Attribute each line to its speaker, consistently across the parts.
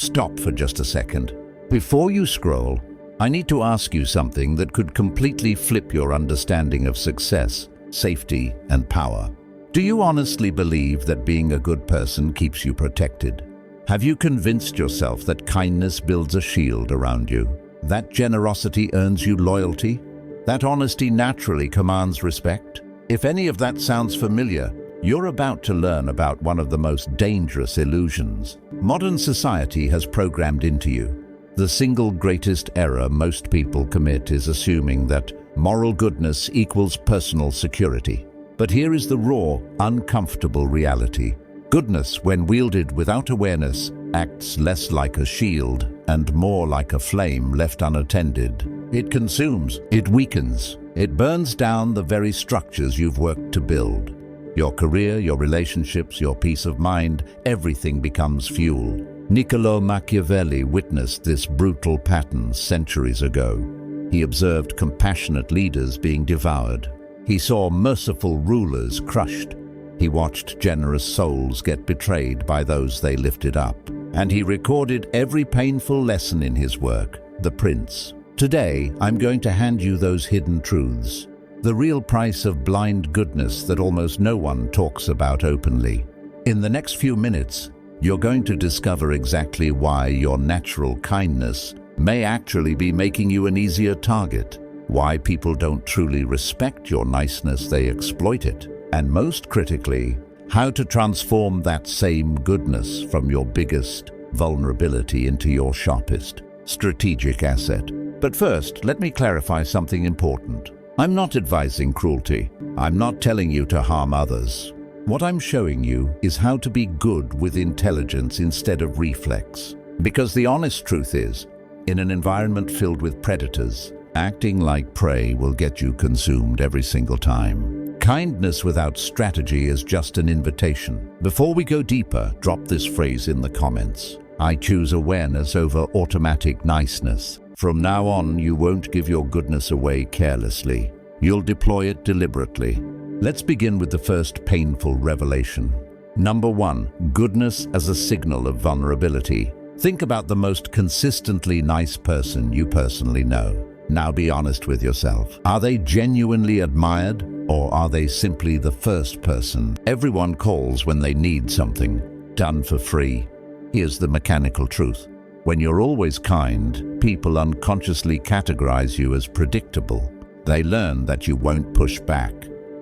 Speaker 1: stop for just a second. Before you scroll, I need to ask you something that could completely flip your understanding of success, safety, and power. Do you honestly believe that being a good person keeps you protected? Have you convinced yourself that kindness builds a shield around you? That generosity earns you loyalty? That honesty naturally commands respect? If any of that sounds familiar, you're about to learn about one of the most dangerous illusions modern society has programmed into you. The single greatest error most people commit is assuming that moral goodness equals personal security. But here is the raw, uncomfortable reality. Goodness, when wielded without awareness, acts less like a shield and more like a flame left unattended. It consumes, it weakens, it burns down the very structures you've worked to build. Your career, your relationships, your peace of mind, everything becomes fuel. Niccolo Machiavelli witnessed this brutal pattern centuries ago. He observed compassionate leaders being devoured. He saw merciful rulers crushed. He watched generous souls get betrayed by those they lifted up. And he recorded every painful lesson in his work, The Prince. Today, I'm going to hand you those hidden truths. The real price of blind goodness that almost no one talks about openly. In the next few minutes, you're going to discover exactly why your natural kindness may actually be making you an easier target, why people don't truly respect your niceness, they exploit it, and most critically, how to transform that same goodness from your biggest vulnerability into your sharpest strategic asset. But first, let me clarify something important. I'm not advising cruelty. I'm not telling you to harm others. What I'm showing you is how to be good with intelligence instead of reflex. Because the honest truth is, in an environment filled with predators, acting like prey will get you consumed every single time. Kindness without strategy is just an invitation. Before we go deeper, drop this phrase in the comments. I choose awareness over automatic niceness. From now on, you won't give your goodness away carelessly. You'll deploy it deliberately. Let's begin with the first painful revelation. Number 1, goodness as a signal of vulnerability. Think about the most consistently nice person you personally know. Now be honest with yourself. Are they genuinely admired, or are they simply the first person everyone calls when they need something done for free? Here's the mechanical truth. When you're always kind, people unconsciously categorize you as predictable. They learn that you won't push back.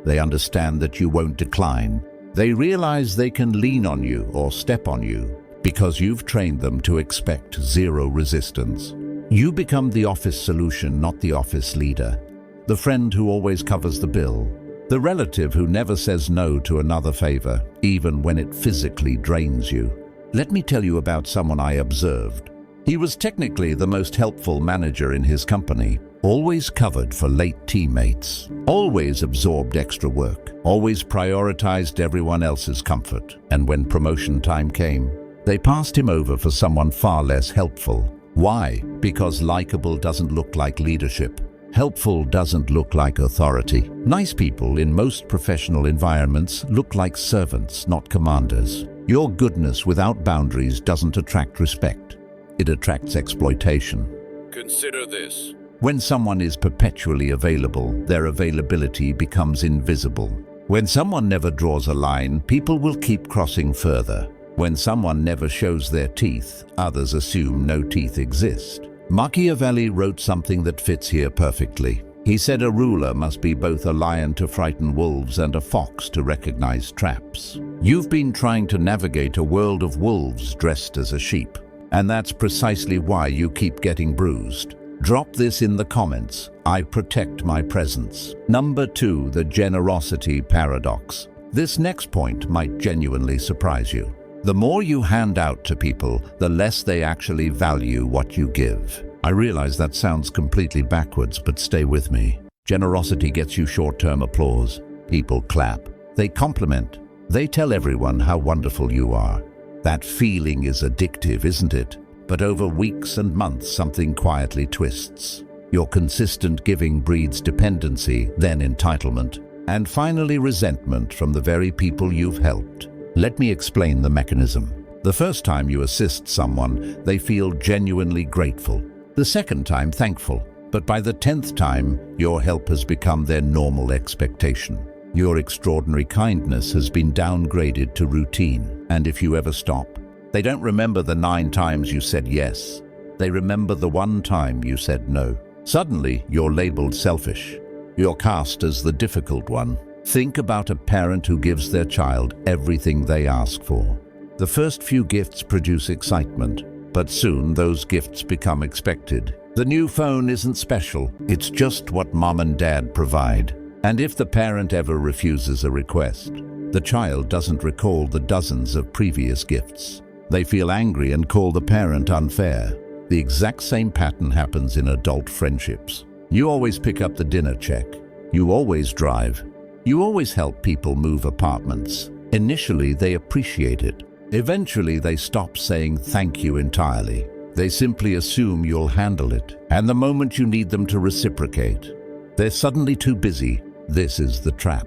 Speaker 1: They understand that you won't decline. They realize they can lean on you or step on you because you've trained them to expect zero resistance. You become the office solution, not the office leader. The friend who always covers the bill. The relative who never says no to another favor, even when it physically drains you. Let me tell you about someone I observed. He was technically the most helpful manager in his company, always covered for late teammates, always absorbed extra work, always prioritized everyone else's comfort. And when promotion time came, they passed him over for someone far less helpful. Why? Because likable doesn't look like leadership. Helpful doesn't look like authority. Nice people in most professional environments look like servants, not commanders. Your goodness without boundaries doesn't attract respect. It attracts exploitation.
Speaker 2: Consider this.
Speaker 1: When someone is perpetually available, their availability becomes invisible. When someone never draws a line, people will keep crossing further. When someone never shows their teeth, others assume no teeth exist. Machiavelli wrote something that fits here perfectly. He said a ruler must be both a lion to frighten wolves and a fox to recognize traps. You've been trying to navigate a world of wolves dressed as a sheep, and that's precisely why you keep getting bruised. Drop this in the comments. I protect my presence. Number 2, the generosity paradox. This next point might genuinely surprise you. The more you hand out to people, the less they actually value what you give. I realize that sounds completely backwards, but stay with me. Generosity gets you short-term applause. People clap. They compliment. They tell everyone how wonderful you are. That feeling is addictive, isn't it? But over weeks and months, something quietly twists. Your consistent giving breeds dependency, then entitlement, and finally resentment from the very people you've helped. Let me explain the mechanism. The The first time you assist someone, they feel genuinely grateful. The second time, thankful. But by the 10th time, your help has become their normal expectation. Your extraordinary kindness has been downgraded to routine. And if you ever stop, they don't remember the 9 times you said yes. They remember the 1 time you said no. Suddenly, you're labeled selfish. You're cast as the difficult one. Think about a parent who gives their child everything they ask for. The first few gifts produce excitement, but soon those gifts become expected. The new phone isn't special, it's just what mom and dad provide. And if the parent ever refuses a request, the child doesn't recall the dozens of previous gifts. They feel angry and call the parent unfair. The exact same pattern happens in adult friendships. You always pick up the dinner check. You always drive. You always help people move apartments. Initially, they appreciate it. Eventually, they stop saying thank you entirely. They simply assume you'll handle it. And the moment you need them to reciprocate, they're suddenly too busy. This is the trap.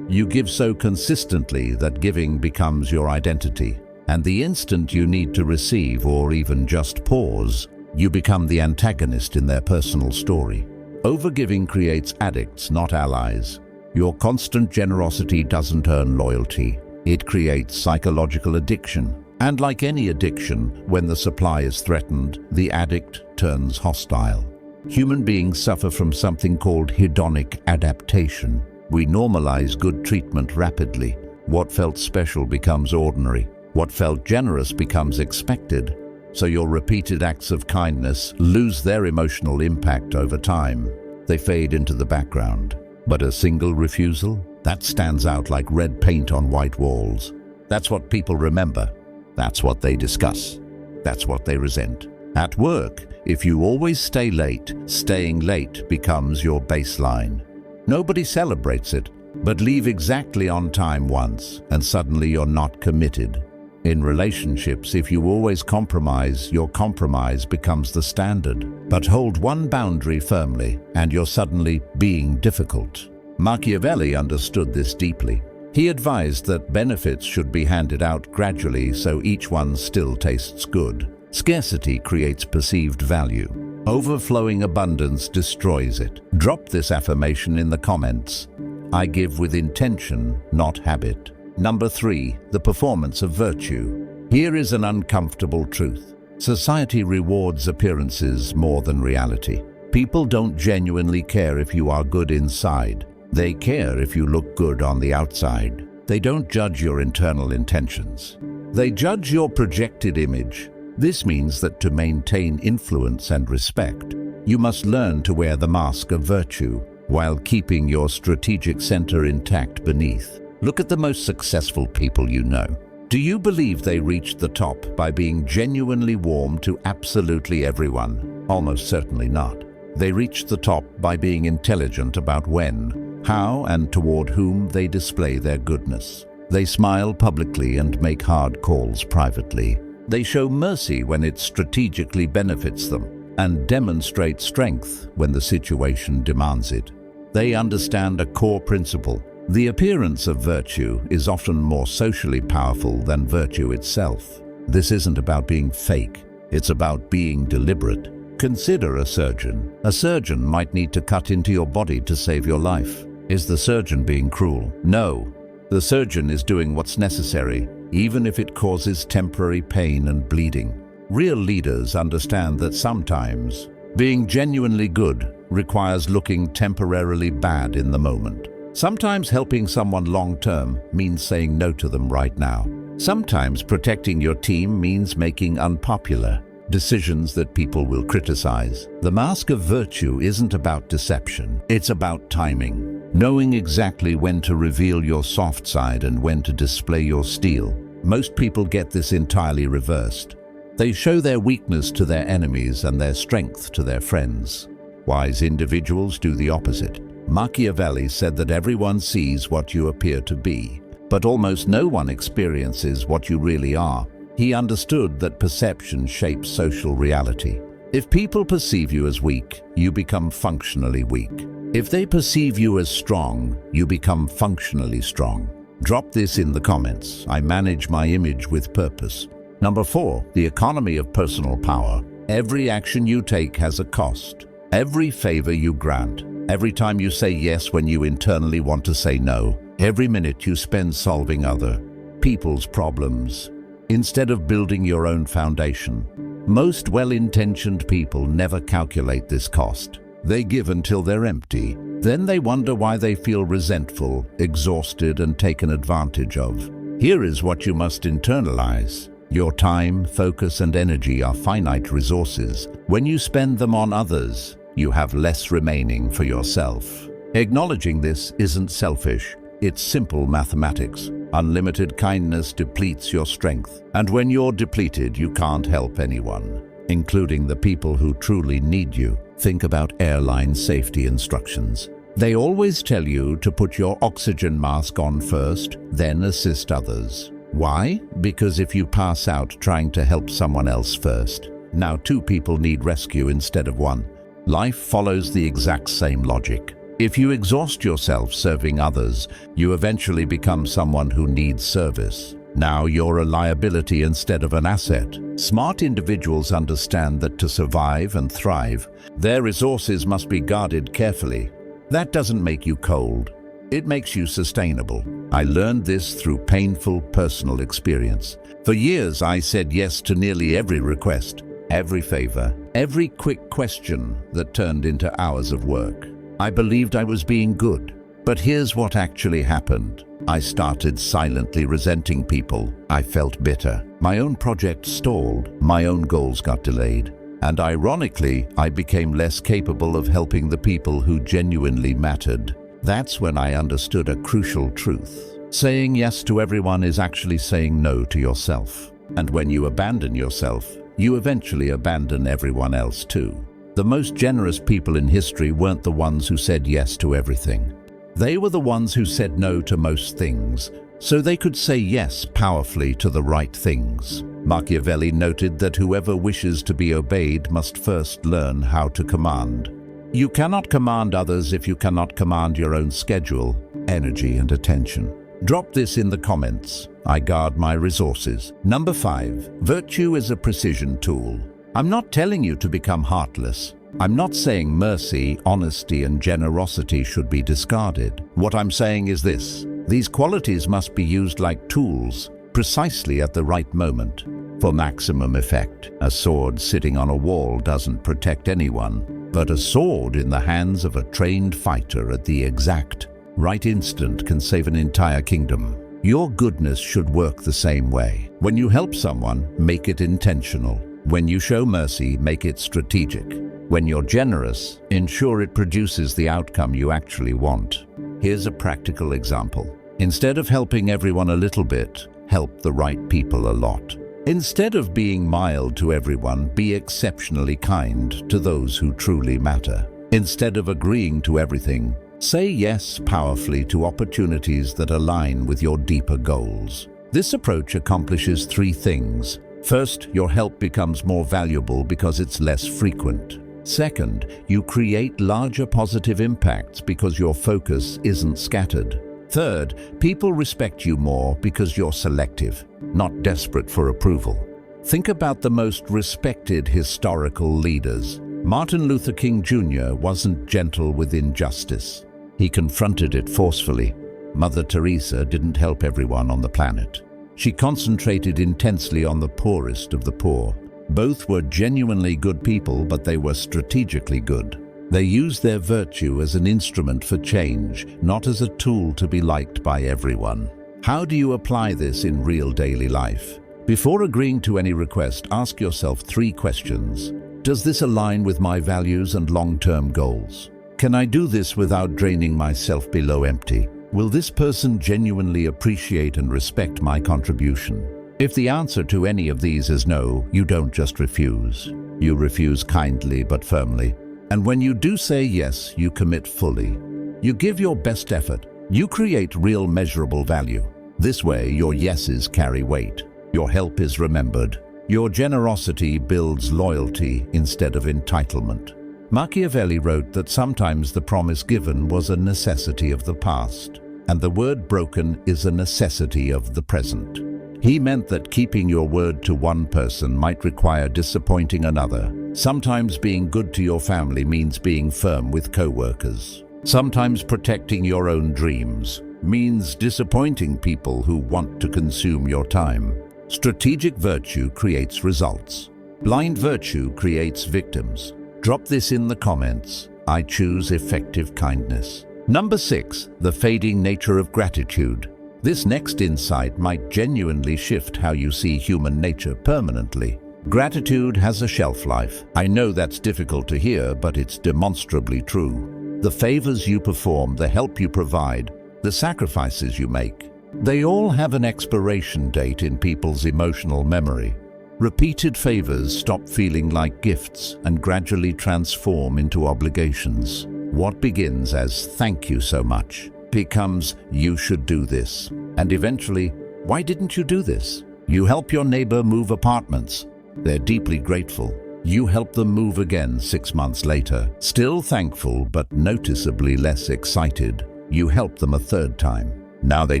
Speaker 1: You give so consistently that giving becomes your identity. And the instant you need to receive or even just pause, you become the antagonist in their personal story. Overgiving creates addicts, not allies. Your constant generosity doesn't earn loyalty. It creates psychological addiction. And like any addiction, when the supply is threatened, the addict turns hostile. Human beings suffer from something called hedonic adaptation. We normalize good treatment rapidly. What felt special becomes ordinary. What felt generous becomes expected. So your repeated acts of kindness lose their emotional impact over time. They fade into the background. But a single refusal? That stands out like red paint on white walls. That's what people remember. That's what they discuss. That's what they resent. At work, if you always stay late, staying late becomes your baseline. Nobody celebrates it, but leave exactly on time once, and suddenly you're not committed. In relationships, if you always compromise, your compromise becomes the standard. But hold one boundary firmly, and you're suddenly being difficult. Machiavelli understood this deeply. He advised that benefits should be handed out gradually so each one still tastes good. Scarcity creates perceived value. Overflowing abundance destroys it. Drop this affirmation in the comments. I give with intention, not habit. Number 3, the performance of virtue. Here is an uncomfortable truth. Society rewards appearances more than reality. People don't genuinely care if you are good inside. They care if you look good on the outside. They don't judge your internal intentions. They judge your projected image. This means that to maintain influence and respect, you must learn to wear the mask of virtue while keeping your strategic center intact beneath. Look at the most successful people you know. Do you believe they reached the top by being genuinely warm to absolutely everyone? Almost certainly not. They reached the top by being intelligent about when, how, and toward whom they display their goodness. They smile publicly and make hard calls privately. They show mercy when it strategically benefits them, and demonstrate strength when the situation demands it. They understand a core principle. The appearance of virtue is often more socially powerful than virtue itself. This isn't about being fake. It's about being deliberate. Consider a surgeon. A surgeon might need to cut into your body to save your life. Is the surgeon being cruel? No. The surgeon is doing what's necessary, even if it causes temporary pain and bleeding. Real leaders understand that sometimes being genuinely good requires looking temporarily bad in the moment. Sometimes helping someone long-term means saying no to them right now. Sometimes protecting your team means making unpopular decisions that people will criticize. The mask of virtue isn't about deception. It's about timing. Knowing exactly when to reveal your soft side and when to display your steel. Most people get this entirely reversed. They show their weakness to their enemies and their strength to their friends. Wise individuals do the opposite. Machiavelli said that everyone sees what you appear to be, but almost no one experiences what you really are. He understood that perception shapes social reality. If people perceive you as weak, you become functionally weak. If they perceive you as strong, you become functionally strong. Drop this in the comments. I manage my image with purpose. Number 4, the economy of personal power. Every action you take has a cost. Every favor you grant, every time you say yes when you internally want to say no, every minute you spend solving other people's problems instead of building your own foundation. Most well-intentioned people never calculate this cost. They give until they're empty. Then they wonder why they feel resentful, exhausted, and taken advantage of. Here is what you must internalize. Your time, focus, and energy are finite resources. When you spend them on others, you have less remaining for yourself. Acknowledging this isn't selfish. It's simple mathematics. Unlimited kindness depletes your strength. And when you're depleted, you can't help anyone, including the people who truly need you. Think about airline safety instructions. They always tell you to put your oxygen mask on first, then assist others. Why? Because if you pass out trying to help someone else first, now 2 people need rescue instead of 1. Life follows the exact same logic. If you exhaust yourself serving others, you eventually become someone who needs service. Now you're a liability instead of an asset. Smart individuals understand that to survive and thrive, their resources must be guarded carefully. That doesn't make you cold. It makes you sustainable. I learned this through painful personal experience. For years, I said yes to nearly every request, every favor, every quick question that turned into hours of work. I believed I was being good. But here's what actually happened. I started silently resenting people. I felt bitter. My own project stalled. My own goals got delayed. And ironically, I became less capable of helping the people who genuinely mattered. That's when I understood a crucial truth. Saying yes to everyone is actually saying no to yourself. And when you abandon yourself, you eventually abandon everyone else too. The most generous people in history weren't the ones who said yes to everything. They were the ones who said no to most things, so they could say yes powerfully to the right things. Machiavelli noted that whoever wishes to be obeyed must first learn how to command. You cannot command others if you cannot command your own schedule, energy, and attention. Drop this in the comments. I guard my resources. Number 5, virtue is a precision tool. I'm not telling you to become heartless. I'm not saying mercy, honesty, and generosity should be discarded. What I'm saying is this: these qualities must be used like tools, precisely at the right moment, for maximum effect. A sword sitting on a wall doesn't protect anyone, but a sword in the hands of a trained fighter at the exact right instant can save an entire kingdom. Your goodness should work the same way. When you help someone, make it intentional. When you show mercy, make it strategic. When you're generous, ensure it produces the outcome you actually want. Here's a practical example. Instead of helping everyone a little bit, help the right people a lot. Instead of being mild to everyone, be exceptionally kind to those who truly matter. Instead of agreeing to everything, say yes powerfully to opportunities that align with your deeper goals. This approach accomplishes 3 things. First, your help becomes more valuable because it's less frequent. Second, you create larger positive impacts because your focus isn't scattered. Third, people respect you more because you're selective, not desperate for approval. Think about the most respected historical leaders. Martin Luther King Jr. wasn't gentle with injustice. He confronted it forcefully. Mother Teresa didn't help everyone on the planet. She concentrated intensely on the poorest of the poor. Both were genuinely good people, but they were strategically good. They used their virtue as an instrument for change, not as a tool to be liked by everyone. How do you apply this in real daily life? Before agreeing to any request, ask yourself 3 questions. Does this align with my values and long-term goals? Can I do this without draining myself below empty? Will this person genuinely appreciate and respect my contribution? If the answer to any of these is no, you don't just refuse. You refuse kindly but firmly. And when you do say yes, you commit fully. You give your best effort. You create real measurable value. This way, your yeses carry weight. Your help is remembered. Your generosity builds loyalty instead of entitlement. Machiavelli wrote that sometimes the promise given was a necessity of the past, and the word broken is a necessity of the present. He meant that keeping your word to one person might require disappointing another. Sometimes being good to your family means being firm with co-workers. Sometimes protecting your own dreams means disappointing people who want to consume your time. Strategic virtue creates results. Blind virtue creates victims. Drop this in the comments. I choose effective kindness. Number 6, the fading nature of gratitude. This next insight might genuinely shift how you see human nature permanently. Gratitude has a shelf life. I know that's difficult to hear, but it's demonstrably true. The favors you perform, the help you provide, the sacrifices you make, they all have an expiration date in people's emotional memory. Repeated favors stop feeling like gifts and gradually transform into obligations. What begins as "thank you so much" becomes "you should do this," and eventually, "why didn't you do this?" You help your neighbor move apartments. They're deeply grateful. You help them move again 6 months later. Still thankful, but noticeably less excited. You help them a third time. Now they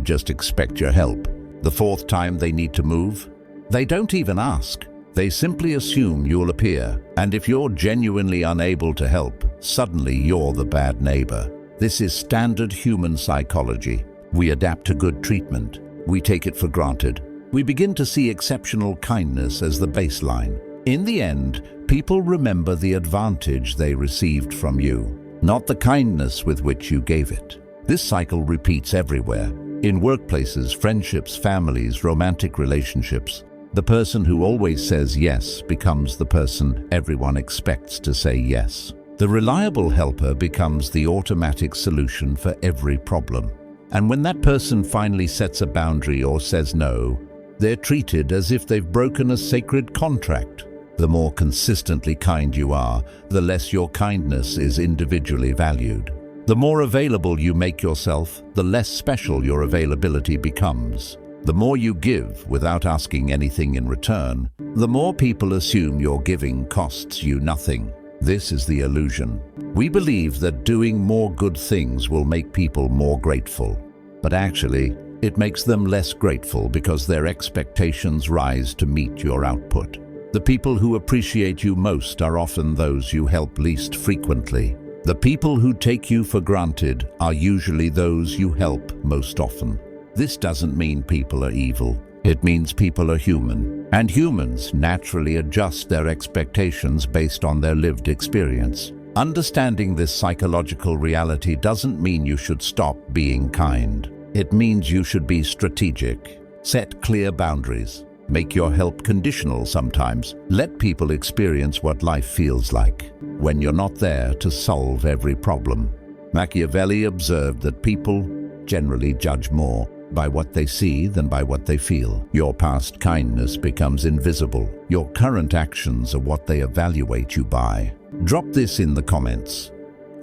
Speaker 1: just expect your help. The fourth time they need to move, they don't even ask. They simply assume you'll appear. And if you're genuinely unable to help, suddenly you're the bad neighbor. This is standard human psychology. We adapt to good treatment. We take it for granted. We begin to see exceptional kindness as the baseline. In the end, people remember the advantage they received from you, not the kindness with which you gave it. This cycle repeats everywhere. In workplaces, friendships, families, romantic relationships. The person who always says yes becomes the person everyone expects to say yes. The reliable helper becomes the automatic solution for every problem. And when that person finally sets a boundary or says no, they're treated as if they've broken a sacred contract. The more consistently kind you are, the less your kindness is individually valued. The more available you make yourself, the less special your availability becomes. The more you give without asking anything in return, the more people assume your giving costs you nothing. This is the illusion. We believe that doing more good things will make people more grateful. But actually, it makes them less grateful because their expectations rise to meet your output. The people who appreciate you most are often those you help least frequently. The people who take you for granted are usually those you help most often. This doesn't mean people are evil. It means people are human. And humans naturally adjust their expectations based on their lived experience. Understanding this psychological reality doesn't mean you should stop being kind. It means you should be strategic. Set clear boundaries. Make your help conditional sometimes. Let people experience what life feels like when you're not there to solve every problem. Machiavelli observed that people generally judge more by what they see than by what they feel. Your past kindness becomes invisible. Your current actions are what they evaluate you by. Drop this in the comments.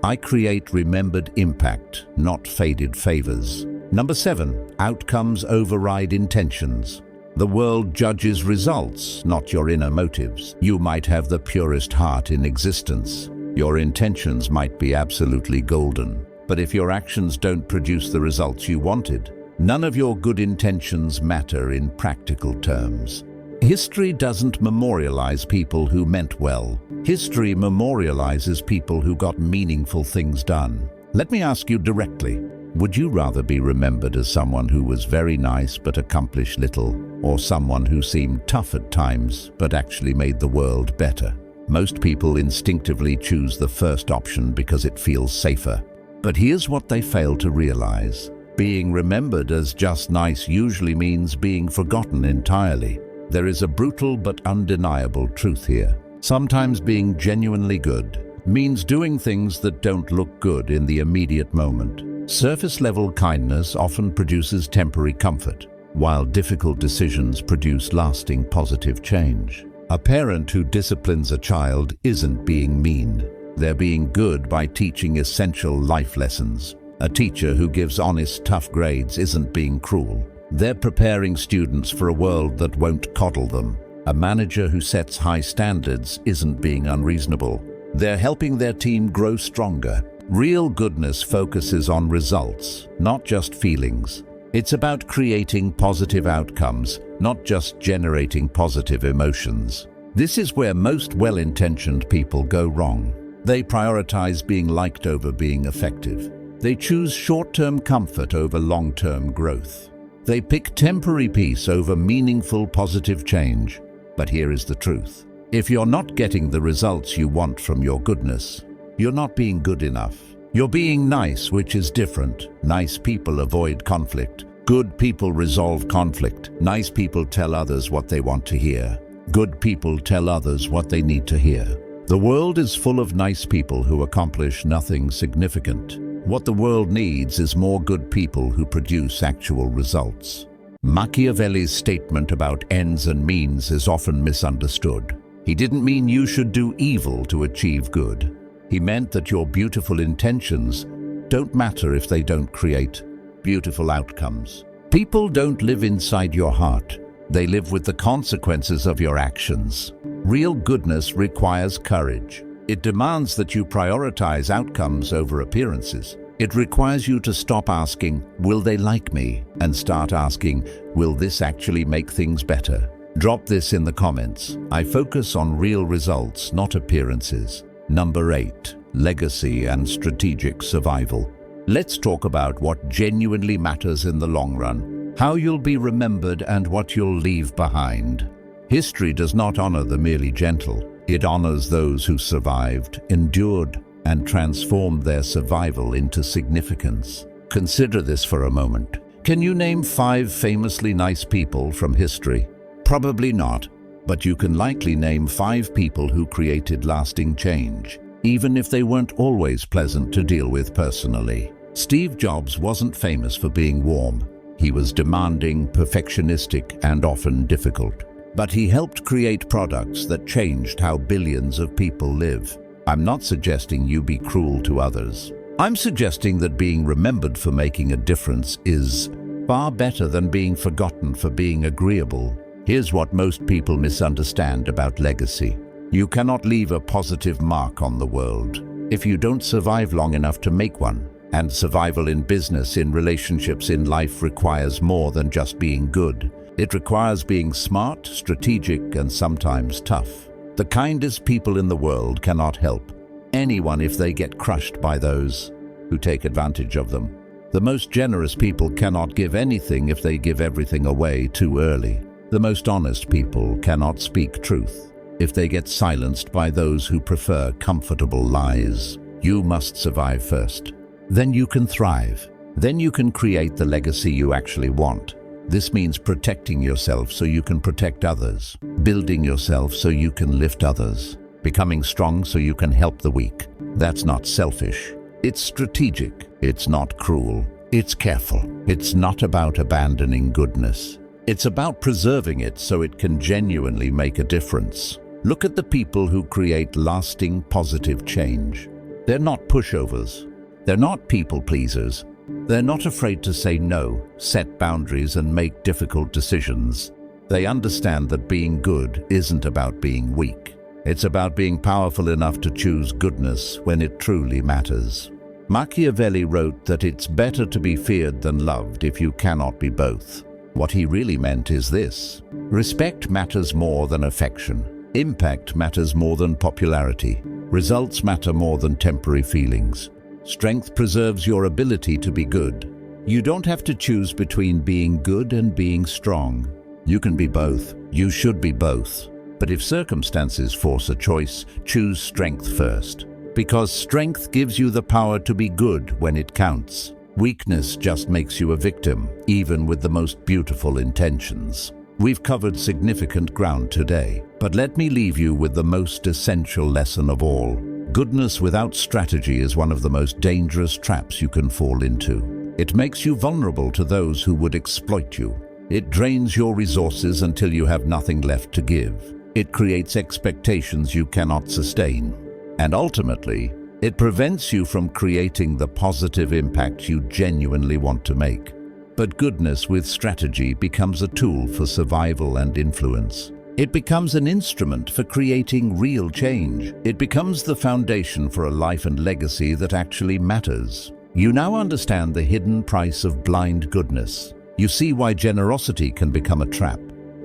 Speaker 1: I create remembered impact, not faded favors. Number 7, outcomes override intentions. The world judges results, not your inner motives. You might have the purest heart in existence. Your intentions might be absolutely golden. But if your actions don't produce the results you wanted, none of your good intentions matter in practical terms. History doesn't memorialize people who meant well. History memorializes people who got meaningful things done. Let me ask you directly, would you rather be remembered as someone who was very nice but accomplished little, or someone who seemed tough at times but actually made the world better? Most people instinctively choose the first option because it feels safer. But here's what they fail to realize. Being remembered as just nice usually means being forgotten entirely. There is a brutal but undeniable truth here. Sometimes being genuinely good means doing things that don't look good in the immediate moment. Surface-level kindness often produces temporary comfort, while difficult decisions produce lasting positive change. A parent who disciplines a child isn't being mean. They're being good by teaching essential life lessons. A teacher who gives honest, tough grades isn't being cruel. They're preparing students for a world that won't coddle them. A manager who sets high standards isn't being unreasonable. They're helping their team grow stronger. Real goodness focuses on results, not just feelings. It's about creating positive outcomes, not just generating positive emotions. This is where most well-intentioned people go wrong. They prioritize being liked over being effective. They choose short-term comfort over long-term growth. They pick temporary peace over meaningful positive change. But here is the truth. If you're not getting the results you want from your goodness, you're not being good enough. You're being nice, which is different. Nice people avoid conflict. Good people resolve conflict. Nice people tell others what they want to hear. Good people tell others what they need to hear. The world is full of nice people who accomplish nothing significant. What the world needs is more good people who produce actual results. Machiavelli's statement about ends and means is often misunderstood. He didn't mean you should do evil to achieve good. He meant that your beautiful intentions don't matter if they don't create beautiful outcomes. People don't live inside your heart. They live with the consequences of your actions. Real goodness requires courage. It demands that you prioritize outcomes over appearances. It requires you to stop asking, "Will they like me?" and start asking, "Will this actually make things better?" Drop this in the comments. I focus on real results, not appearances. Number 8. Legacy and strategic survival. Let's talk about what genuinely matters in the long run. How you'll be remembered and what you'll leave behind. History does not honor the merely gentle. It honors those who survived, endured, and transformed their survival into significance. Consider this for a moment. Can you name 5 famously nice people from history? Probably not, but you can likely name 5 people who created lasting change, even if they weren't always pleasant to deal with personally. Steve Jobs wasn't famous for being warm. He was demanding, perfectionistic, and often difficult. But he helped create products that changed how billions of people live. I'm not suggesting you be cruel to others. I'm suggesting that being remembered for making a difference is far better than being forgotten for being agreeable. Here's what most people misunderstand about legacy. You cannot leave a positive mark on the world if you don't survive long enough to make one. And survival in business, in relationships, in life requires more than just being good. It requires being smart, strategic, and sometimes tough. The kindest people in the world cannot help anyone if they get crushed by those who take advantage of them. The most generous people cannot give anything if they give everything away too early. The most honest people cannot speak truth if they get silenced by those who prefer comfortable lies. You must survive first. Then you can thrive. Then you can create the legacy you actually want. This means protecting yourself so you can protect others, building yourself so you can lift others, becoming strong so you can help the weak. That's not selfish. It's strategic. It's not cruel. It's careful. It's not about abandoning goodness. It's about preserving it so it can genuinely make a difference. Look at the people who create lasting positive change. They're not pushovers. They're not people pleasers. They're not afraid to say no, set boundaries, and make difficult decisions. They understand that being good isn't about being weak. It's about being powerful enough to choose goodness when it truly matters. Machiavelli wrote that it's better to be feared than loved if you cannot be both. What he really meant is this: respect matters more than affection. Impact matters more than popularity. Results matter more than temporary feelings. Strength preserves your ability to be good. You don't have to choose between being good and being strong. You can be both. You should be both. But if circumstances force a choice, choose strength first. Because strength gives you the power to be good when it counts. Weakness just makes you a victim, even with the most beautiful intentions. We've covered significant ground today, but let me leave you with the most essential lesson of all. Goodness without strategy is one of the most dangerous traps you can fall into. It makes you vulnerable to those who would exploit you. It drains your resources until you have nothing left to give. It creates expectations you cannot sustain. And ultimately, it prevents you from creating the positive impact you genuinely want to make. But goodness with strategy becomes a tool for survival and influence. It becomes an instrument for creating real change. It becomes the foundation for a life and legacy that actually matters. You now understand the hidden price of blind goodness. You see why generosity can become a trap,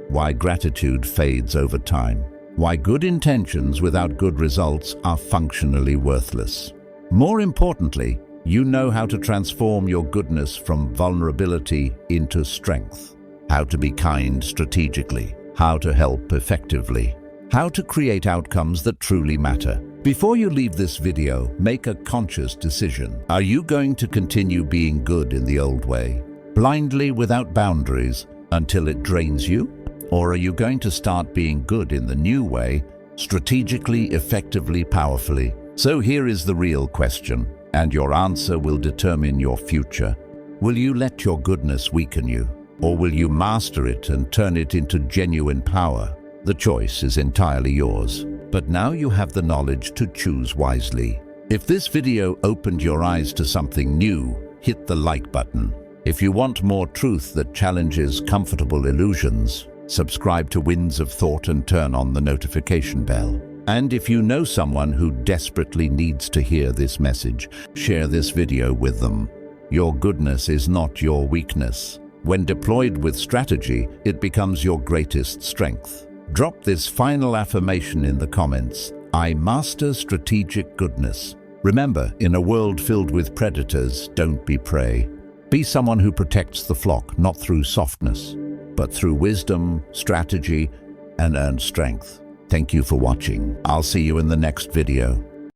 Speaker 1: why gratitude fades over time, why good intentions without good results are functionally worthless. More importantly, you know how to transform your goodness from vulnerability into strength, how to be kind strategically, how to help effectively, how to create outcomes that truly matter. Before you leave this video, make a conscious decision. Are you going to continue being good in the old way, blindly without boundaries, until it drains you? Or are you going to start being good in the new way, strategically, effectively, powerfully? So here is the real question, and your answer will determine your future. Will you let your goodness weaken you, or will you master it and turn it into genuine power? The choice is entirely yours. But now you have the knowledge to choose wisely. If this video opened your eyes to something new, hit the like button. If you want more truth that challenges comfortable illusions, subscribe to Winds of Thought and turn on the notification bell. And if you know someone who desperately needs to hear this message, share this video with them. Your goodness is not your weakness. When deployed with strategy, it becomes your greatest strength. Drop this final affirmation in the comments. I master strategic goodness. Remember, in a world filled with predators, don't be prey. Be someone who protects the flock, not through softness, but through wisdom, strategy, and earned strength. Thank you for watching. I'll see you in the next video.